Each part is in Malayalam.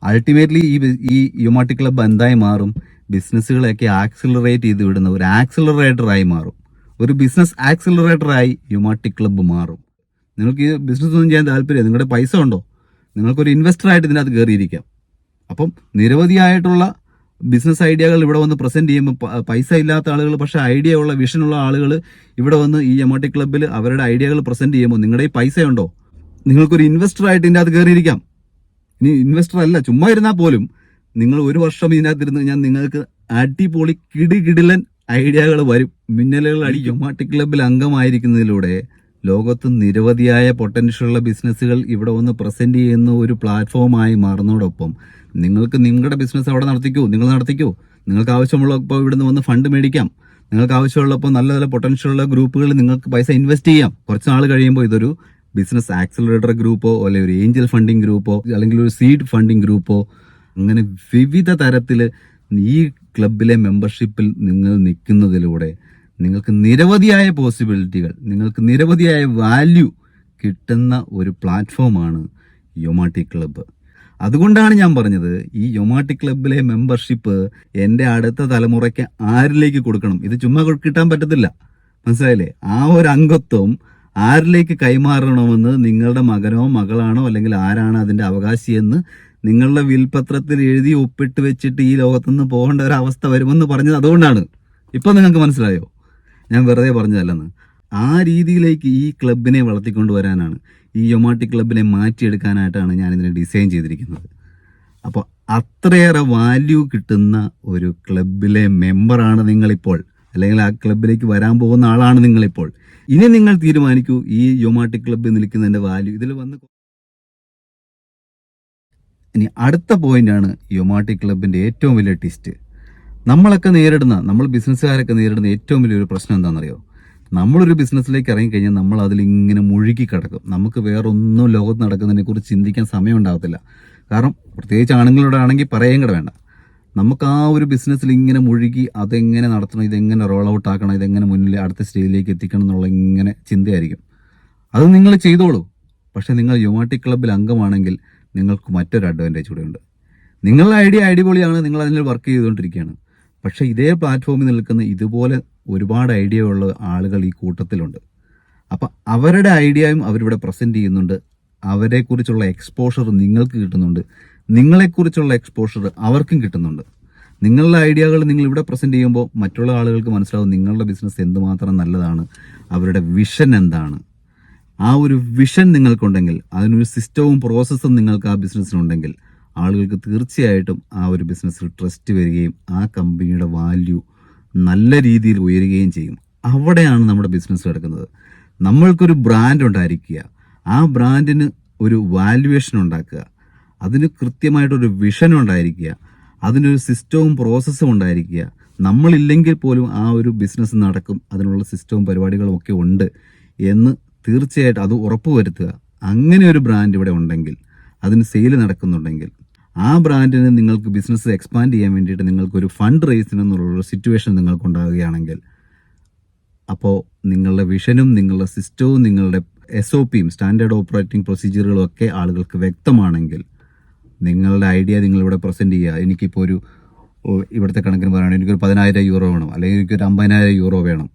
അൾട്ടിമേറ്റ്ലി ഈ യുമാട്ടി ക്ലബ്ബ് എന്തായി മാറും? ബിസിനസ്സുകളെയൊക്കെ ആക്സിലറേറ്റ് ചെയ്ത് വിടുന്ന ഒരു ആക്സിലറേറ്ററായി മാറും. ഒരു ബിസിനസ് ആക്സിലറേറ്ററായി യുമാട്ടി ക്ലബ്ബ് മാറും. നിങ്ങൾക്ക് ഈ ബിസിനസ് ഒന്നും ചെയ്യാൻ താല്പര്യം, നിങ്ങളുടെ പൈസ ഉണ്ടോ? നിങ്ങൾക്കൊരു ഇൻവെസ്റ്ററായിട്ട് ഇതിനകത്ത് കയറിയിരിക്കാം. അപ്പം നിരവധിയായിട്ടുള്ള ബിസിനസ് ഐഡിയകൾ ഇവിടെ വന്ന് പ്രസന്റ് ചെയ്യുമ്പോൾ പൈസ ഇല്ലാത്ത ആളുകൾ, പക്ഷേ ഐഡിയ ഉള്ള വിഷനുള്ള ആളുകൾ ഇവിടെ വന്ന് ഈ യുമാട്ടി ക്ലബ്ബിൽ അവരുടെ ഐഡിയകൾ പ്രസന്റ് ചെയ്യുമ്പോൾ നിങ്ങളുടെ ഈ പൈസ ഉണ്ടോ? നിങ്ങൾക്കൊരു ഇൻവെസ്റ്ററായിട്ട് ഇതിൻ്റെ അകത്ത് കയറിയിരിക്കാം. ഇനി ഇൻവെസ്റ്റർ അല്ല, ചുമ്മാ ഇരുന്നാൽ പോലും നിങ്ങൾ ഒരു വർഷം ഇതിനകത്തിരുന്ന് ഞാൻ നിങ്ങൾക്ക് അടിപൊളി കിടിലൻ ഐഡിയകൾ വരും, മിന്നലുകൾ അടി. യുമാട്ടി ക്ലബ്ബിൽ അംഗമായിരിക്കുന്നതിലൂടെ ലോകത്ത് നിരവധിയായ പൊട്ടൻഷ്യലുള്ള ബിസിനസ്സുകൾ ഇവിടെ വന്ന് പ്രസന്റ് ചെയ്യുന്ന ഒരു പ്ലാറ്റ്ഫോമായി മാറുന്നതോടൊപ്പം നിങ്ങൾക്ക് നിങ്ങളുടെ ബിസിനസ് അവിടെ നടത്തിക്കൂ. നിങ്ങൾക്ക് ആവശ്യമുള്ളപ്പോൾ ഇവിടുന്ന് വന്ന് ഫണ്ട് മേടിക്കാം. നിങ്ങൾക്ക് ആവശ്യമുള്ളപ്പോൾ നല്ല നല്ല പൊട്ടൻഷ്യലുള്ള ഗ്രൂപ്പുകളിൽ നിങ്ങൾക്ക് പൈസ ഇൻവെസ്റ്റ് ചെയ്യാം. കുറച്ച് നാൾ കഴിയുമ്പോൾ ഇതൊരു ബിസിനസ് ആക്സിലറേറ്റർ ഗ്രൂപ്പോ അല്ലെങ്കിൽ ഒരു ഏഞ്ചൽ ഫണ്ടിങ് ഗ്രൂപ്പോ അല്ലെങ്കിൽ ഒരു സീഡ് ഫണ്ടിങ് ഗ്രൂപ്പോ, അങ്ങനെ വിവിധ തരത്തിൽ ഈ ക്ലബിലെ മെമ്പർഷിപ്പിൽ നിങ്ങൾ നിൽക്കുന്നതിലൂടെ നിങ്ങൾക്ക് നിരവധിയായ പോസിബിലിറ്റികൾ, നിങ്ങൾക്ക് നിരവധിയായ വാല്യൂ കിട്ടുന്ന ഒരു പ്ലാറ്റ്ഫോമാണ് യുമാട്ടി ക്ലബ്ബ്. അതുകൊണ്ടാണ് ഞാൻ പറഞ്ഞത് ഈ യുമാട്ടി ക്ലബിലെ മെമ്പർഷിപ്പ് എൻ്റെ അടുത്ത തലമുറയ്ക്ക് ആരിലേക്ക് കൊടുക്കണം. ഇത് ചുമ്മാ കിട്ടാൻ പറ്റത്തില്ല, മനസ്സിലായില്ലേ? ആ ഒരു അംഗത്വം ആരിലേക്ക് കൈമാറണമെന്ന് നിങ്ങളുടെ മകനോ മകളാണോ അല്ലെങ്കിൽ ആരാണ് അതിൻ്റെ അവകാശിയെന്ന് നിങ്ങളുടെ വിൽപത്രത്തിൽ എഴുതി ഒപ്പിട്ട് വെച്ചിട്ട് ഈ ലോകത്തുനിന്ന് പോകേണ്ട ഒരു അവസ്ഥ വരുമെന്ന് പറഞ്ഞത് അതുകൊണ്ടാണ്. ഇപ്പം നിങ്ങൾക്ക് മനസ്സിലായോ? ഞാൻ വെറുതെ പറഞ്ഞതല്ലെന്ന്. ആ രീതിയിലേക്ക് ഈ ക്ലബിനെ വളർത്തിക്കൊണ്ടുവരാനാണ്, ഈ യുമാട്ടി ക്ലബിനെ മാറ്റിയെടുക്കാനായിട്ടാണ് ഞാൻ ഇതിനെ ഡിസൈൻ ചെയ്തിരിക്കുന്നത്. അപ്പോൾ അത്രയേറെ വാല്യൂ കിട്ടുന്ന ഒരു ക്ലബിലെ മെമ്പറാണ് നിങ്ങളിപ്പോൾ, അല്ലെങ്കിൽ ആ ക്ലബിലേക്ക് വരാൻ പോകുന്ന ആളാണ് നിങ്ങളിപ്പോൾ. ഇനി നിങ്ങൾ തീരുമാനിക്കൂ ഈ യുമാട്ടി ക്ലബ്ബിൽ നിൽക്കുന്നതിൻ്റെ വാല്യൂ. ഇതിൽ വന്ന് ഇനി അടുത്ത പോയിന്റാണ് യുമാട്ടി ക്ലബിൻ്റെ ഏറ്റവും വലിയ ട്വിസ്റ്റ്. നമ്മൾ ബിസിനസ്സുകാരൊക്കെ നേരിടുന്ന ഏറ്റവും വലിയൊരു പ്രശ്നം എന്താണെന്നറിയോ? നമ്മളൊരു ബിസിനസ്സിലേക്ക് ഇറങ്ങിക്കഴിഞ്ഞാൽ നമ്മൾ അതിലിങ്ങനെ മുഴുകി കിടക്കും. നമുക്ക് വേറൊന്നും ലോകത്ത് നടക്കുന്നതിനെ കുറിച്ച് ചിന്തിക്കാൻ സമയം ഉണ്ടാകത്തില്ല. കാരണം പ്രത്യേകിച്ച് ആണുങ്ങളോട് ആണെങ്കിൽ പറയുകയും കൂടെ വേണ്ട. നമുക്ക് ആ ഒരു ബിസിനസ്സിൽ ഇങ്ങനെ മുഴുകി അതെങ്ങനെ നടത്തണം, ഇതെങ്ങനെ റോൾ ഔട്ട് ആക്കണം, ഇതെങ്ങനെ മുന്നിൽ അടുത്ത സ്റ്റേജിലേക്ക് എത്തിക്കണം എന്നുള്ള ഇങ്ങനെ ചിന്തയായിരിക്കും. അത് നിങ്ങൾ ചെയ്തോളൂ. പക്ഷെ നിങ്ങൾ യുമാട്ടി ക്ലബ്ബിൽ അംഗമാണെങ്കിൽ നിങ്ങൾക്ക് മറ്റൊരു അഡ്വാൻറ്റേജ് കൂടെ ഉണ്ട്. നിങ്ങളുടെ ഐഡിയ അടിപൊളിയാണ്, നിങ്ങൾ അതിൽ വർക്ക് ചെയ്തുകൊണ്ടിരിക്കുകയാണ്. പക്ഷെ ഇതേ പ്ലാറ്റ്ഫോമിൽ നിൽക്കുന്ന ഇതുപോലെ ഒരുപാട് ഐഡിയ ഉള്ള ആളുകൾ ഈ കൂട്ടത്തിലുണ്ട്. അപ്പം അവരുടെ ഐഡിയയും അവരിവിടെ പ്രസൻറ്റ് ചെയ്യുന്നുണ്ട്. അവരെക്കുറിച്ചുള്ള എക്സ്പോഷർ നിങ്ങൾക്ക് കിട്ടുന്നുണ്ട്, നിങ്ങളെക്കുറിച്ചുള്ള എക്സ്പോഷർ അവർക്കും കിട്ടുന്നുണ്ട്. നിങ്ങളുടെ ഐഡിയകൾ നിങ്ങൾ ഇവിടെ പ്രസൻറ്റ് ചെയ്യുമ്പോൾ മറ്റുള്ള ആളുകൾക്ക് മനസ്സിലാവും നിങ്ങളുടെ ബിസിനസ് എന്തുമാത്രം നല്ലതാണ്, അവരുടെ വിഷൻ എന്താണ്. ആ ഒരു വിഷൻ നിങ്ങൾക്കുണ്ടെങ്കിൽ, അതിനൊരു സിസ്റ്റവും പ്രോസസ്സും നിങ്ങൾക്ക് ആ ബിസിനസ്സിനുണ്ടെങ്കിൽ ആളുകൾക്ക് തീർച്ചയായിട്ടും ആ ഒരു ബിസിനസ്സിൽ ട്രസ്റ്റ് വരികയും ആ കമ്പനിയുടെ വാല്യൂ നല്ല രീതിയിൽ ഉയരുകയും ചെയ്യും. അവിടെയാണ് നമ്മുടെ ബിസിനസ് കിടക്കുന്നത്. നമ്മൾക്കൊരു ബ്രാൻഡ് ഉണ്ടായിരിക്കുക, ആ ബ്രാൻഡിന് ഒരു വാല്യുവേഷൻ ഉണ്ടാക്കുക, അതിന് കൃത്യമായിട്ടൊരു വിഷൻ ഉണ്ടായിരിക്കുക, അതിനൊരു സിസ്റ്റവും പ്രോസസ്സും ഉണ്ടായിരിക്കുക. നമ്മളില്ലെങ്കിൽ പോലും ആ ഒരു ബിസിനസ് നടക്കും, അതിനുള്ള സിസ്റ്റവും പരിപാടികളും ഒക്കെ ഉണ്ട് എന്ന് തീർച്ചയായിട്ടും അത് ഉറപ്പുവരുത്തുക. അങ്ങനെ ഒരു ബ്രാൻഡ് ഇവിടെ ഉണ്ടെങ്കിൽ, അതിന് സെയിൽ നടക്കുന്നുണ്ടെങ്കിൽ, ആ ബ്രാൻഡിന് നിങ്ങൾക്ക് ബിസിനസ് എക്സ്പാൻഡ് ചെയ്യാൻ വേണ്ടിയിട്ട് നിങ്ങൾക്കൊരു ഫണ്ട് റേസിനെന്നുള്ളൊരു സിറ്റുവേഷൻ നിങ്ങൾക്കുണ്ടാകുകയാണെങ്കിൽ, അപ്പോൾ നിങ്ങളുടെ വിഷനും നിങ്ങളുടെ സിസ്റ്റവും നിങ്ങളുടെ SOPയും സ്റ്റാൻഡേർഡ് ഓപ്പറേറ്റിംഗ് പ്രൊസീജിയറുകളും ഒക്കെ ആളുകൾക്ക് വ്യക്തമാണെങ്കിൽ നിങ്ങളുടെ ഐഡിയ നിങ്ങളിവിടെ പ്രസൻറ്റ് ചെയ്യുക. എനിക്കിപ്പോൾ ഇവിടുത്തെ കണക്കിന് പറയുകയാണെങ്കിൽ എനിക്കൊരു 10,000 യൂറോ വേണം, അല്ലെങ്കിൽ എനിക്കൊരു 50,000 യൂറോ വേണം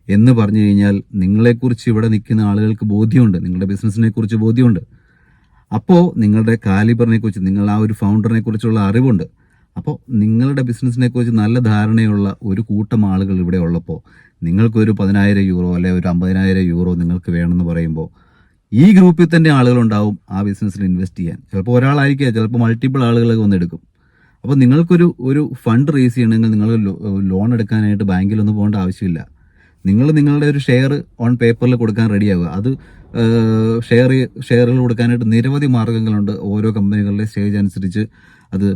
എന്ന് പറഞ്ഞു കഴിഞ്ഞാൽ നിങ്ങളെക്കുറിച്ച് ഇവിടെ നിൽക്കുന്ന ആളുകൾക്ക് ബോധ്യമുണ്ട്, നിങ്ങളുടെ ബിസിനസ്സിനെ കുറിച്ച് ബോധ്യമുണ്ട്. അപ്പോൾ നിങ്ങളുടെ കാലിബറിനെ കുറിച്ച്, നിങ്ങൾ ആ ഒരു ഫൗണ്ടറിനെ കുറിച്ചുള്ള അറിവുണ്ട്. അപ്പോൾ നിങ്ങളുടെ ബിസിനസ്സിനെ കുറിച്ച് നല്ല ധാരണയുള്ള ഒരു കൂട്ടം ആളുകൾ ഇവിടെ ഉള്ളപ്പോൾ നിങ്ങൾക്കൊരു 10,000 യൂറോ അല്ലെങ്കിൽ ഒരു 50,000 യൂറോ നിങ്ങൾക്ക് വേണമെന്ന് പറയുമ്പോൾ ഈ ഗ്രൂപ്പിൽ തന്നെ ആളുകളുണ്ടാവും ആ ബിസിനസ്സിൽ ഇൻവെസ്റ്റ് ചെയ്യാൻ. ചിലപ്പോൾ ഒരാളായിരിക്കുക, ചിലപ്പോൾ മൾട്ടിപ്പിൾ ആളുകളൊക്കെ വന്നെടുക്കും. അപ്പോൾ നിങ്ങൾക്കൊരു ഫണ്ട് റേസ് ചെയ്യണമെങ്കിൽ നിങ്ങൾ ലോൺ എടുക്കാനായിട്ട് ബാങ്കിലൊന്നും പോകേണ്ട ആവശ്യമില്ല. നിങ്ങളുടെ ഒരു ഷെയർ ഓൺ പേപ്പറിൽ കൊടുക്കാൻ റെഡിയാവുക. അത് ഷെയറുകൾ കൊടുക്കാനായിട്ട് നിരവധി മാർഗ്ഗങ്ങളുണ്ട്. ഓരോ കമ്പനികളുടെ സ്റ്റേജ് അനുസരിച്ച് അത്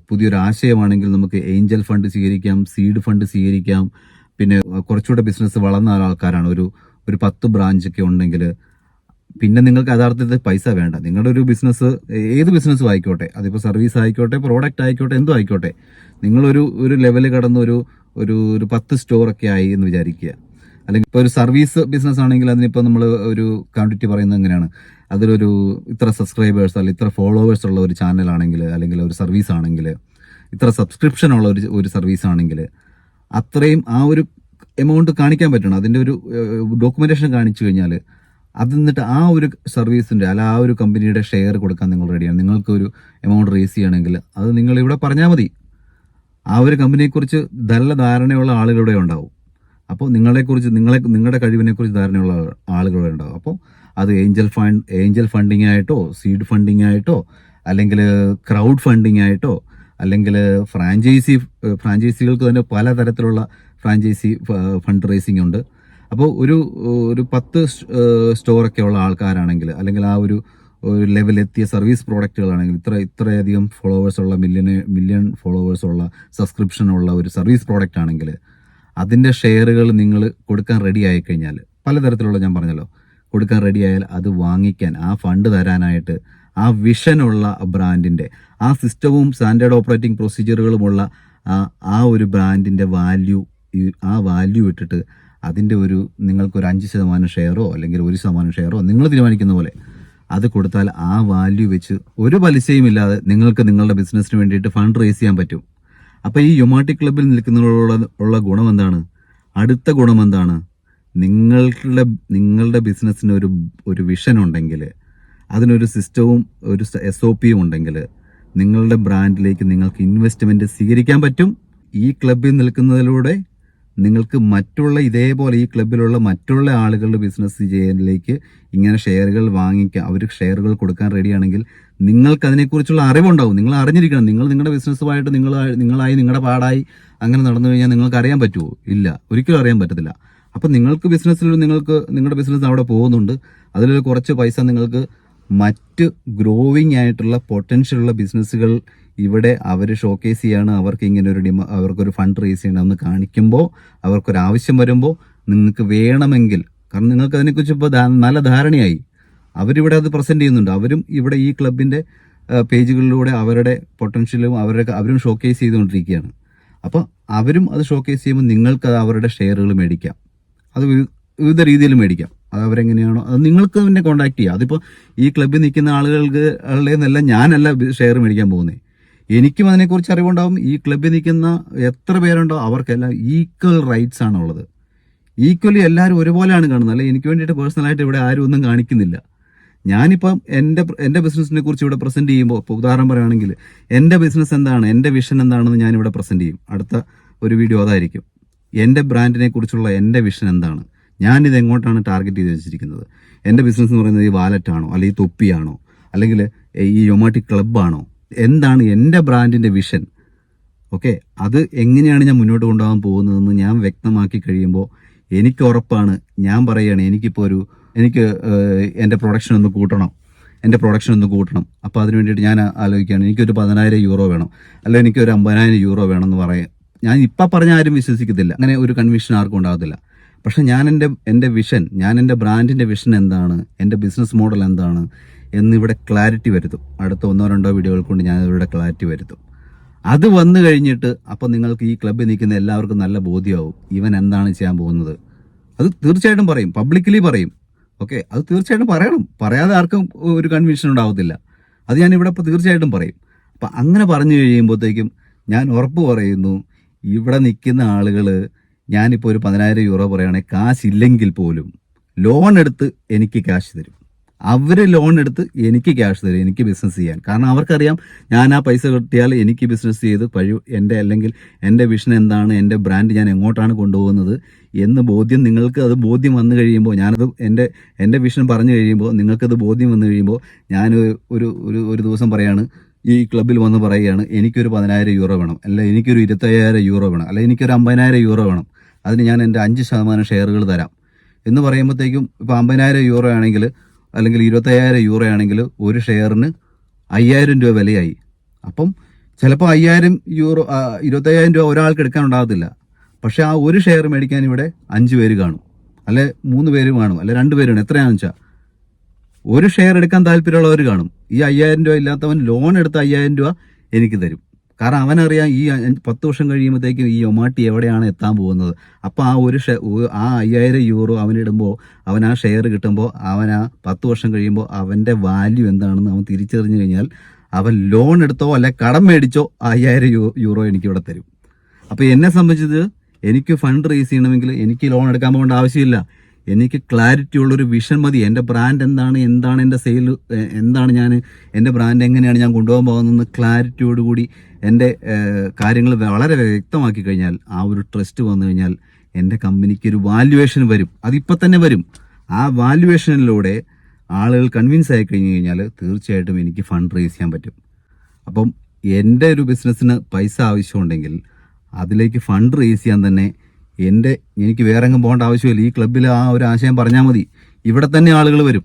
പുതിയൊരു ആശയമാണെങ്കിൽ നമുക്ക് ഏഞ്ചൽ ഫണ്ട് സ്വീകരിക്കാം, സീഡ് ഫണ്ട് സ്വീകരിക്കാം. പിന്നെ കുറച്ചുകൂടെ ബിസിനസ് വളർന്ന ആൾക്കാരാണ്, ഒരു 10 ബ്രാഞ്ചൊക്കെ ഉണ്ടെങ്കിൽ പിന്നെ നിങ്ങൾക്ക് യഥാർത്ഥത്തിൽ പൈസ വേണ്ട. നിങ്ങളുടെ ഒരു ബിസിനസ്, ഏത് ബിസിനസ്സും ആയിക്കോട്ടെ, അതിപ്പോൾ സർവീസ് ആയിക്കോട്ടെ, പ്രോഡക്റ്റ് ആയിക്കോട്ടെ, എന്തോ ആയിക്കോട്ടെ, നിങ്ങളൊരു ലെവൽ കടന്ന് ഒരു 10 സ്റ്റോറൊക്കെ ആയി എന്ന് വിചാരിക്കുക. അല്ലെങ്കിൽ ഇപ്പോൾ ഒരു സർവീസ് ബിസിനസ് ആണെങ്കിൽ അതിനിപ്പോൾ നമ്മൾ ഒരു ക്വാണ്ടിറ്റി പറയുന്നത് എങ്ങനെയാണ്, അതിലൊരു ഇത്ര സബ്സ്ക്രൈബേഴ്സ് അല്ലെങ്കിൽ ഇത്ര ഫോളോവേഴ്സ് ഉള്ള ഒരു ചാനലാണെങ്കിൽ, അല്ലെങ്കിൽ ഒരു സർവീസ് ആണെങ്കിൽ, ഇത്ര സബ്സ്ക്രിപ്ഷൻ ഉള്ള ഒരു സർവീസ് ആണെങ്കിൽ, അത്രയും ആ ഒരു എമൗണ്ട് കാണിക്കാൻ പറ്റണം. അതിൻ്റെ ഒരു ഡോക്യുമെന്റേഷൻ കാണിച്ചു കഴിഞ്ഞാൽ അത് എന്നിട്ട് ആ ഒരു സർവീസിൻ്റെ അല്ല ആ ഒരു കമ്പനിയുടെ ഷെയർ കൊടുക്കാൻ നിങ്ങൾ റെഡിയാണ്. നിങ്ങൾക്ക് ഒരു എമൗണ്ട് റേസ് ചെയ്യണമെങ്കിൽ അത് നിങ്ങൾ ഇവിടെ പറഞ്ഞാൽ മതി. ആ ഒരു കമ്പനിയെക്കുറിച്ച് നല്ല ധാരണയുള്ള ആളുകളുടെ ഉണ്ടാവും. അപ്പോൾ നിങ്ങളെക്കുറിച്ച് നിങ്ങളുടെ കഴിവിനെക്കുറിച്ച് ധാരണയുള്ള ആളുകളുടെ ഉണ്ടാവും. അപ്പോൾ അത് ഏഞ്ചൽ ഫണ്ടിങ് ആയിട്ടോ, സീഡ് ഫണ്ടിങ് ആയിട്ടോ, അല്ലെങ്കിൽ ക്രൗഡ് ഫണ്ടിങ് ആയിട്ടോ, അല്ലെങ്കിൽ ഫ്രാഞ്ചൈസികൾക്ക് തന്നെ പലതരത്തിലുള്ള ഫ്രാഞ്ചൈസി ഫണ്ട് റേസിംഗ് ഉണ്ട്. അപ്പോൾ ഒരു 10 സ്റ്റോറൊക്കെ ഉള്ള ആൾക്കാരാണെങ്കിൽ, അല്ലെങ്കിൽ ആ ഒരു ലെവലെത്തിയ സർവീസ് പ്രോഡക്റ്റുകളാണെങ്കിൽ, ഇത്രയധികം ഫോളോവേഴ്സ് ഉള്ള മില്യൺ ഫോളോവേഴ്സ് ഉള്ള സബ്സ്ക്രിപ്ഷൻ ഉള്ള ഒരു സർവീസ് പ്രോഡക്റ്റ് ആണെങ്കിൽ അതിൻ്റെ ഷെയറുകൾ നിങ്ങൾ കൊടുക്കാൻ റെഡി ആയി കഴിഞ്ഞാൽ, പലതരത്തിലുള്ള ഞാൻ പറഞ്ഞല്ലോ, കൊടുക്കാൻ റെഡി ആയാൽ അത് വാങ്ങിക്കാൻ, ആ ഫണ്ട് തരാനായിട്ട് ആ വിഷനുള്ള ബ്രാൻഡിൻ്റെ, ആ സിസ്റ്റവും സ്റ്റാൻഡേർഡ് ഓപ്പറേറ്റിംഗ് പ്രൊസീജിയറുകളുമുള്ള ആ ഒരു ബ്രാൻഡിൻ്റെ വാല്യൂ ഇട്ടിട്ട് അതിൻ്റെ നിങ്ങൾക്കൊരു 5% ഷെയറോ അല്ലെങ്കിൽ 1% ഷെയറോ നിങ്ങൾ തീരുമാനിക്കുന്ന പോലെ അത് കൊടുത്താൽ ആ വാല്യൂ വെച്ച് ഒരു പലിശയും ഇല്ലാതെ നിങ്ങൾക്ക് നിങ്ങളുടെ ബിസിനസ്സിന് വേണ്ടിയിട്ട് ഫണ്ട് റേസ് ചെയ്യാൻ പറ്റും. അപ്പോൾ ഈ യുമാട്ടി ക്ലബ്ബിൽ നിൽക്കുന്നതിനുള്ള ഗുണം എന്താണ്? അടുത്ത ഗുണം എന്താണ്? നിങ്ങളുടെ ബിസിനസ്സിന് ഒരു വിഷൻ ഉണ്ടെങ്കിൽ, അതിനൊരു സിസ്റ്റവും ഒരു SOP ഉണ്ടെങ്കിൽ, നിങ്ങളുടെ ബ്രാൻഡിലേക്ക് നിങ്ങൾക്ക് ഇൻവെസ്റ്റ്മെന്റ് സ്വീകരിക്കാൻ പറ്റും. ഈ ക്ലബ്ബിൽ നിൽക്കുന്നതിലൂടെ നിങ്ങൾക്ക് ഇതേപോലെ ഈ ക്ലബ്ബിലുള്ള മറ്റുള്ള ആളുകളുടെ ബിസിനസ് ചെയ്യാനിലേക്ക് ഇങ്ങനെ ഷെയറുകൾ വാങ്ങിക്കാം. അവർ ഷെയറുകൾ കൊടുക്കാൻ റെഡിയാണെങ്കിൽ നിങ്ങൾക്ക് അതിനെക്കുറിച്ചുള്ള അറിവുണ്ടാവും. നിങ്ങൾ അറിഞ്ഞിരിക്കണം. നിങ്ങളുടെ ബിസിനസ്സുമായിട്ട് നിങ്ങളുടെ പാടായി അങ്ങനെ നടന്നു കഴിഞ്ഞാൽ നിങ്ങൾക്ക് അറിയാൻ പറ്റുമോ? ഇല്ല, ഒരിക്കലും അറിയാൻ പറ്റത്തില്ല. അപ്പം നിങ്ങളുടെ ബിസിനസ് അവിടെ പോകുന്നുണ്ട്. അതിൽ കുറച്ച് പൈസ നിങ്ങൾക്ക് മറ്റ് ഗ്രോവിങ് ആയിട്ടുള്ള പൊട്ടൻഷ്യലുള്ള ബിസിനസ്സുകൾ ഇവിടെ അവർ ഷോക്കേസ് ചെയ്യാണ്. അവർക്ക് ഇങ്ങനെ അവർക്കൊരു ഫണ്ട് റേസ് ചെയ്യണമെന്ന് കാണിക്കുമ്പോൾ, അവർക്കൊരാവശ്യം വരുമ്പോൾ നിങ്ങൾക്ക് വേണമെങ്കിൽ, കാരണം നിങ്ങൾക്ക് അതിനെക്കുറിച്ച് ഇപ്പോൾ നല്ല ധാരണയായി, അവരിവിടെ അത് പ്രസന്റ് ചെയ്യുന്നുണ്ട്. അവരും ഇവിടെ ഈ ക്ലബിന്റെ പേജുകളിലൂടെ അവരുടെ പൊട്ടൻഷ്യലും അവരും ഷോക്കേസ് ചെയ്തുകൊണ്ടിരിക്കുകയാണ്. അപ്പോൾ അവരും അത് ഷോക്കേസ് ചെയ്യുമ്പോൾ നിങ്ങൾക്ക് അത് അവരുടെ ഷെയറുകൾ മേടിക്കാം. അത് വിവിധ രീതിയിൽ മേടിക്കാം. അത് അവരെങ്ങനെയാണോ അത് നിങ്ങൾക്ക് തന്നെ കോൺടാക്ട് ചെയ്യാം. അതിപ്പോൾ ഈ ക്ലബ്ബിൽ നിൽക്കുന്ന ആളുകളുടെ ഞാനല്ല ഷെയർ മേടിക്കാൻ പോകുന്നത്. എനിക്കും അതിനെക്കുറിച്ച് അറിവുണ്ടാവും. ഈ ക്ലബ്ബിൽ നിൽക്കുന്ന എത്ര പേരുണ്ടോ അവർക്കെല്ലാം ഈക്വൽ റൈറ്റ്സ് ആണുള്ളത്. ഈക്വലി എല്ലാവരും ഒരുപോലെയാണ് കാണുന്നത്. അല്ലെ, എനിക്ക് വേണ്ടിയിട്ട് പേഴ്സണലായിട്ട് ഇവിടെ ആരും ഒന്നും കാണിക്കുന്നില്ല. ഞാനിപ്പം എൻ്റെ ബിസിനസ്സിനെ കുറിച്ച് ഇവിടെ പ്രസന്റ് ചെയ്യുമ്പോൾ, ഇപ്പോൾ ഉദാഹരണം പറയുകയാണെങ്കിൽ, എൻ്റെ ബിസിനസ് എന്താണ്, എൻ്റെ വിഷൻ എന്താണെന്ന് ഞാനിവിടെ പ്രസന്റ് ചെയ്യും. അടുത്ത ഒരു വീഡിയോ അതായിരിക്കും. എൻ്റെ ബ്രാൻഡിനെ കുറിച്ചുള്ള എൻ്റെ വിഷൻ എന്താണ്, ഞാനിത് എങ്ങോട്ടാണ് ടാർഗറ്റ് ചെയ്ത് വെച്ചിരിക്കുന്നത്, എൻ്റെ ബിസിനസ് എന്ന് പറയുന്നത് ഈ വാലറ്റാണോ, അല്ലെങ്കിൽ ഈ തൊപ്പിയാണോ, അല്ലെങ്കിൽ ഈ യുമാട്ടി ക്ലബ്ബാണോ, എന്താണ് എൻ്റെ ബ്രാൻഡിൻ്റെ വിഷൻ. ഓക്കെ, അത് എങ്ങനെയാണ് ഞാൻ മുന്നോട്ട് കൊണ്ടുപോകാൻ പോകുന്നതെന്ന് ഞാൻ വ്യക്തമാക്കി കഴിയുമ്പോൾ എനിക്ക് ഉറപ്പാണ്, ഞാൻ പറയുകയാണ്, എനിക്ക് എൻ്റെ പ്രൊഡക്ഷൻ ഒന്ന് കൂട്ടണം. അപ്പോൾ അതിന് വേണ്ടിയിട്ട് ഞാൻ ആലോചിക്കുകയാണ്, എനിക്കൊരു 10,000 യൂറോ വേണം, അല്ലെങ്കിൽ എനിക്കൊരു 50,000 യൂറോ വേണം എന്ന് പറയാം. ഞാൻ ഇപ്പം പറഞ്ഞ ആരും വിശ്വസിക്കത്തില്ല, അങ്ങനെ ഒരു കൺവിഷൻ ആർക്കും ഉണ്ടാകത്തില്ല. പക്ഷെ ഞാൻ എൻ്റെ വിഷൻ, ഞാൻ എൻ്റെ ബ്രാൻഡിൻ്റെ വിഷൻ എന്താണ്, എൻ്റെ ബിസിനസ് മോഡൽ എന്താണ് എന്നിവിടെ ക്ലാരിറ്റി വരുത്തും. അടുത്ത 1-2 വീഡിയോകൾ കൊണ്ട് ഞാൻ ഇവിടെ ക്ലാരിറ്റി വരുത്തും. അത് വന്നു കഴിഞ്ഞിട്ട് അപ്പം നിങ്ങൾക്ക് ഈ ക്ലബ്ബിൽ നിൽക്കുന്ന എല്ലാവർക്കും നല്ല ബോധ്യമാവും ഇവൻ എന്താണ് ചെയ്യാൻ പോകുന്നത്. അത് തീർച്ചയായിട്ടും പറയും, പബ്ലിക്കലി പറയും. ഓക്കെ, അത് തീർച്ചയായിട്ടും പറയണം. പറയാതെ ആർക്കും ഒരു കൺവിഷൻ ഉണ്ടാവത്തില്ല. അത് ഞാനിവിടെ ഇപ്പോൾ തീർച്ചയായിട്ടും പറയും. അപ്പം അങ്ങനെ പറഞ്ഞു കഴിയുമ്പോഴത്തേക്കും ഞാൻ ഉറപ്പ് പറയുന്നു, ഇവിടെ നിൽക്കുന്ന ആളുകൾ, ഞാനിപ്പോൾ ഒരു 10,000 യൂറോ പറയുകയാണെങ്കിൽ കാശില്ലെങ്കിൽ പോലും ലോൺ എടുത്ത് എനിക്ക് ക്യാഷ് തരും. അവർ ലോൺ എടുത്ത് എനിക്ക് ക്യാഷ് തരും, എനിക്ക് ബിസിനസ് ചെയ്യാൻ. കാരണം അവർക്കറിയാം ഞാൻ ആ പൈസ കിട്ടിയാൽ എനിക്ക് ബിസിനസ് ചെയ്ത് അല്ലെങ്കിൽ എൻ്റെ വിഷൻ എന്താണ്, എൻ്റെ ബ്രാൻഡ് ഞാൻ എങ്ങോട്ടാണ് കൊണ്ടുപോകുന്നത് എന്ന് നിങ്ങൾക്ക് അത് ബോധ്യം വന്നു കഴിയുമ്പോൾ, ഞാനത് എൻ്റെ വിഷൻ പറഞ്ഞു കഴിയുമ്പോൾ, നിങ്ങൾക്കത് ബോധ്യം വന്നു കഴിയുമ്പോൾ, ഞാൻ ഒരു ദിവസം പറയാണ്, ഈ ക്ലബ്ബിൽ വന്ന് പറയുകയാണ്, എനിക്കൊരു 10,000 യൂറോ വേണം, അല്ല എനിക്കൊരു 25,000 യൂറോ വേണം, അല്ല എനിക്കൊരു 50,000 യൂറോ വേണം, അതിന് ഞാൻ എൻ്റെ 5% ഷെയറുകൾ തരാം എന്ന് പറയുമ്പോഴത്തേക്കും, ഇപ്പോൾ 50,000 യൂറോ ആണെങ്കിൽ, അല്ലെങ്കിൽ 25,000 യൂറോ ആണെങ്കിൽ, ഒരു ഷെയറിന് 5,000 രൂപ വിലയായി. അപ്പം ചിലപ്പോൾ 5,000 യൂറോ 25,000 രൂപ ഒരാൾക്ക് എടുക്കാനുണ്ടാകത്തില്ല. പക്ഷെ ആ ഒരു ഷെയർ മേടിക്കാൻ ഇവിടെ 5 പേര് കാണും, അല്ലെ 3 പേര് കാണും, അല്ലെ 2 പേര് കാണും. എത്രയാണെന്ന് വെച്ചാൽ ഒരു ഷെയർ എടുക്കാൻ താല്പര്യമുള്ളവർ കാണും. ഈ 5,000 രൂപ ഇല്ലാത്തവൻ ലോൺ എടുത്ത് 5,000 രൂപ എനിക്ക് തരും. കാരണം അവനറിയാം ഈ 10 വർഷം കഴിയുമ്പോഴത്തേക്കും ഈ യൊമാട്ടി എവിടെയാണ് എത്താൻ പോകുന്നത്. അപ്പോൾ ആ ആ 5000 യൂറോ അവനിടുമ്പോൾ അവൻ ആ ഷെയർ കിട്ടുമ്പോൾ അവൻ ആ 10 വർഷം കഴിയുമ്പോൾ അവൻ്റെ വാല്യൂ എന്താണെന്ന് അവൻ തിരിച്ചറിഞ്ഞു കഴിഞ്ഞാൽ അവൻ ലോൺ എടുത്തോ അല്ലെ കടം മേടിച്ചോ 5000 യൂറോ എനിക്കിവിടെ തരും. അപ്പോൾ എന്നെ സംബന്ധിച്ചത് എനിക്ക് ഫണ്ട് റേസ് ചെയ്യണമെങ്കിൽ എനിക്ക് ലോൺ എടുക്കാൻ പോകേണ്ട ആവശ്യമില്ല. എനിക്ക് ക്ലാരിറ്റി ഉള്ളൊരു വിഷൻ മതി. എൻ്റെ ബ്രാൻഡ് എന്താണ് എൻ്റെ സെയിൽ എന്താണ്, എൻ്റെ ബ്രാൻഡ് എങ്ങനെയാണ് ഞാൻ കൊണ്ടുപോകാൻ പോകുന്നതെന്ന് ക്ലാരിറ്റിയോടുകൂടി എൻ്റെ കാര്യങ്ങൾ വളരെ വ്യക്തമാക്കി കഴിഞ്ഞാൽ ആ ഒരു ട്രസ്റ്റ് വന്നു കഴിഞ്ഞാൽ എൻ്റെ കമ്പനിക്ക് ഒരു വാല്യുവേഷൻ വരും. അതിപ്പോൾ തന്നെ വരും. ആ വാല്യുവേഷനിലൂടെ ആളുകൾ കൺവിൻസ് ആയി കഴിഞ്ഞ് കഴിഞ്ഞാൽ തീർച്ചയായിട്ടും എനിക്ക് ഫണ്ട് റേസ് ചെയ്യാൻ പറ്റും. അപ്പം എൻ്റെ ഒരു ബിസിനസ്സിന് പൈസ ആവശ്യമുണ്ടെങ്കിൽ അതിലേക്ക് ഫണ്ട് റേസ് ചെയ്യാൻ തന്നെ എനിക്ക് വേറെ എങ്ങും പോകേണ്ട ആവശ്യമില്ല. ഈ ക്ലബ്ബിൽ ആ ഒരു ആശയം പറഞ്ഞാൽ മതി, ഇവിടെ തന്നെ ആളുകൾ വരും.